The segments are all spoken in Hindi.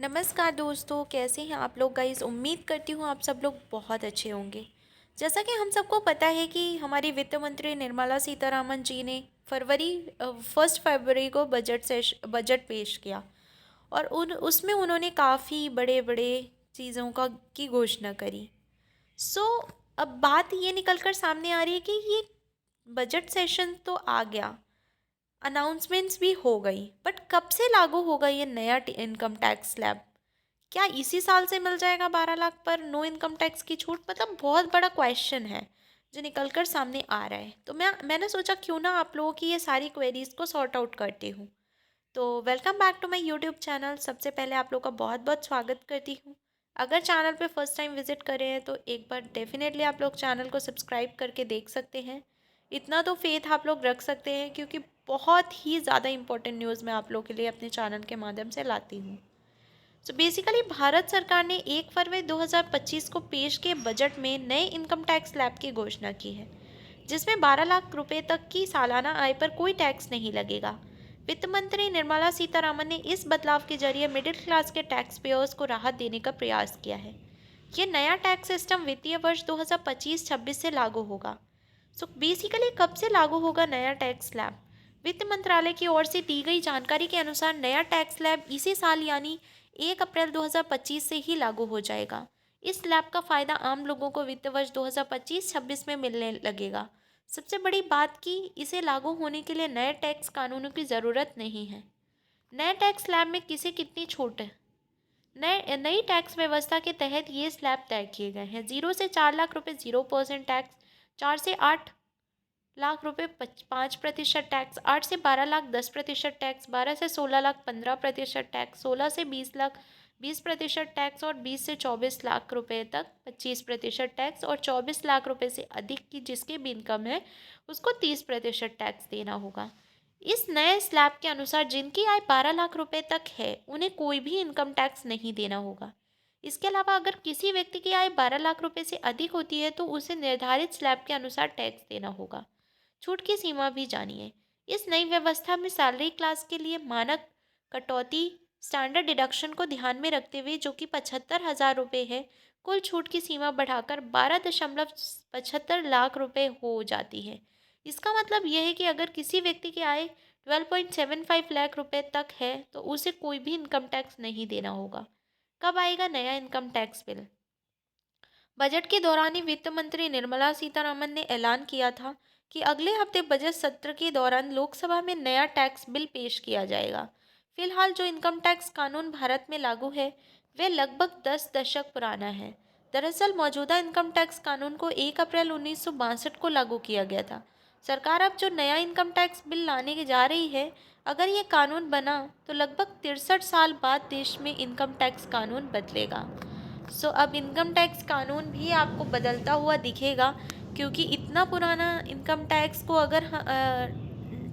नमस्कार दोस्तों, कैसे हैं आप लोग गाइस। उम्मीद करती हूँ आप सब लोग बहुत अच्छे होंगे। जैसा कि हम सबको पता है कि हमारी वित्त मंत्री निर्मला सीतारामन जी ने 1 फरवरी को बजट पेश किया और उन उसमें उन्होंने काफ़ी बड़े बड़े चीज़ों का की घोषणा करी। सो अब बात ये निकल कर सामने आ रही है कि ये बजट सेशन तो आ गया, अनाउंसमेंट्स भी हो गई, बट कब से लागू होगा ये नया इनकम टैक्स स्लैब। क्या इसी साल से मिल जाएगा 12 लाख पर नो इनकम टैक्स की छूट। मतलब बहुत बड़ा क्वेश्चन है जो निकल कर सामने आ रहा है। तो मैंने सोचा क्यों ना आप लोगों की ये सारी क्वेरीज को सॉर्ट आउट करती हूँ। तो welcome back to my YouTube channel. सबसे पहले आप लोग का बहुत बहुत स्वागत करती हूँ। अगर चैनल पे फर्स्ट टाइम विजिट कर रहे हैं तो एक बार डेफिनेटली आप लोग चैनल को सब्सक्राइब करके देख सकते हैं। इतना तो फेथ आप लोग रख सकते हैं क्योंकि बहुत ही ज़्यादा इंपॉर्टेंट न्यूज़ मैं आप लोगों के लिए अपने चैनल के माध्यम से लाती हूँ। सो बेसिकली भारत सरकार ने 1 फरवरी 2025 को पेश किए बजट में नए इनकम टैक्स स्लैब की घोषणा की है, जिसमें 12 लाख रुपए तक की सालाना आय पर कोई टैक्स नहीं लगेगा। वित्त मंत्री निर्मला सीतारामन ने इस बदलाव के जरिए मिडिल क्लास के टैक्स पेयर्स को राहत देने का प्रयास किया है। ये नया टैक्स सिस्टम वित्तीय वर्ष 2025-26 से लागू होगा। सो बेसिकली कब से लागू होगा नया टैक्स स्लैब। वित्त मंत्रालय की ओर से दी गई जानकारी के अनुसार नया टैक्स स्लैब इसी साल यानी 1 अप्रैल 2025 से ही लागू हो जाएगा। इस स्लैब का फायदा आम लोगों को वित्त वर्ष 2025-26 में मिलने लगेगा। सबसे बड़ी बात कि इसे लागू होने के लिए नए टैक्स कानूनों की ज़रूरत नहीं है। नए टैक्स स्लैब में किसे कितनी छूट है। नई टैक्स व्यवस्था के तहत ये स्लैब तय किए गए हैं। 0 से 4 लाख रुपए 0% टैक्स, 4 से 8 लाख रुपए 5% टैक्स, 8 से 12 लाख 10% टैक्स, 12 से 16 लाख 15% टैक्स, 16 से 20 लाख 20% टैक्स और 20 से 24 लाख रुपए तक 25% टैक्स और 24 लाख रुपए से अधिक की जिसकी भी इनकम है उसको 30% टैक्स देना होगा। इस नए स्लैब के अनुसार जिनकी आय 12 लाख रुपए तक है उन्हें कोई भी इनकम टैक्स नहीं देना होगा। इसके अलावा अगर किसी व्यक्ति की आय 12 लाख रुपए से अधिक होती है तो उसे निर्धारित स्लैब के अनुसार टैक्स देना होगा। छूट की सीमा भी जानिए। इस नई व्यवस्था में सैलरी क्लास के लिए मानक कटौती स्टैंडर्ड डिडक्शन को ध्यान में रखते हुए जो कि 75,000 रुपये है, कुल छूट की सीमा बढ़ाकर 12.75 लाख रुपये हो जाती है। इसका मतलब यह है कि अगर किसी व्यक्ति की आय 12.75 लाख रुपए तक है तो उसे कोई भी इनकम टैक्स नहीं देना होगा। कब आएगा नया इनकम टैक्स बिल। बजट के दौरान ही वित्त मंत्री निर्मला सीतारमण ने ऐलान किया था कि अगले हफ्ते बजट सत्र के दौरान लोकसभा में नया टैक्स बिल पेश किया जाएगा। फिलहाल जो इनकम टैक्स कानून भारत में लागू है वह लगभग 10 दशक पुराना है। दरअसल मौजूदा इनकम टैक्स कानून को 1 अप्रैल 1962 को लागू किया गया था। सरकार अब जो नया इनकम टैक्स बिल लाने की जा रही है, अगर ये कानून बना तो लगभग 63 साल बाद देश में इनकम टैक्स कानून बदलेगा। अब इनकम टैक्स कानून भी आपको बदलता हुआ दिखेगा क्योंकि इतना पुराना इनकम टैक्स को अगर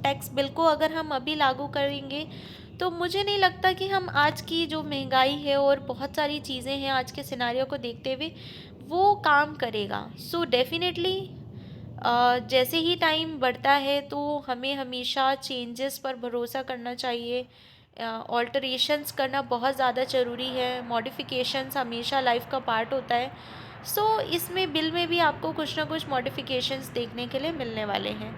टैक्स बिल को अगर हम अभी लागू करेंगे तो मुझे नहीं लगता कि हम आज की जो महंगाई है और बहुत सारी चीज़ें हैं आज के सिनारियो को देखते हुए वो काम करेगा। डेफिनेटली जैसे ही टाइम बढ़ता है तो हमें हमेशा चेंजेस पर भरोसा करना चाहिए। ऑल्टरेशंस करना बहुत ज़्यादा ज़रूरी है। मॉडिफिकेशंस हमेशा लाइफ का पार्ट होता है। इसमें बिल में भी आपको कुछ ना कुछ मॉडिफिकेशंस देखने के लिए मिलने वाले हैं।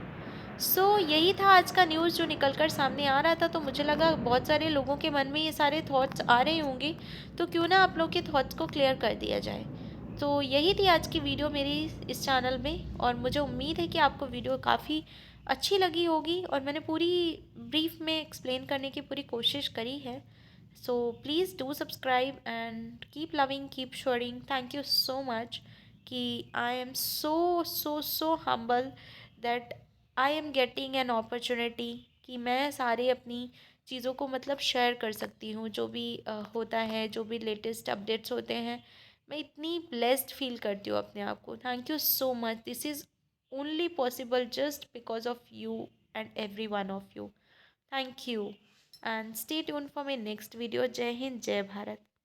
यही था आज का न्यूज़ जो निकल कर सामने आ रहा था। तो मुझे लगा बहुत सारे लोगों के मन में ये सारे थॉट्स आ रहे होंगे, तो क्यों ना आप लोग के थॉट्स को क्लियर कर दिया जाए। तो यही थी आज की वीडियो मेरी इस चैनल में और मुझे उम्मीद है कि आपको वीडियो काफ़ी अच्छी लगी होगी और मैंने पूरी ब्रीफ में एक्सप्लेन करने की पूरी कोशिश करी है। Please do subscribe and keep loving keep sharing. Thank you so much कि I am so so so humble that I am getting an opportunity कि मैं सारे अपनी चीज़ों को मतलब शेयर कर सकती हूँ। जो भी होता है, जो भी लेटेस्ट अपडेट्स होते हैं, मैं इतनी ब्लेस्ड फील करती हूँ अपने आप को। Thank you so much. This is only possible just because of you and every one of you. Thank you and stay tune for my next video. जय हिंद, जय भारत।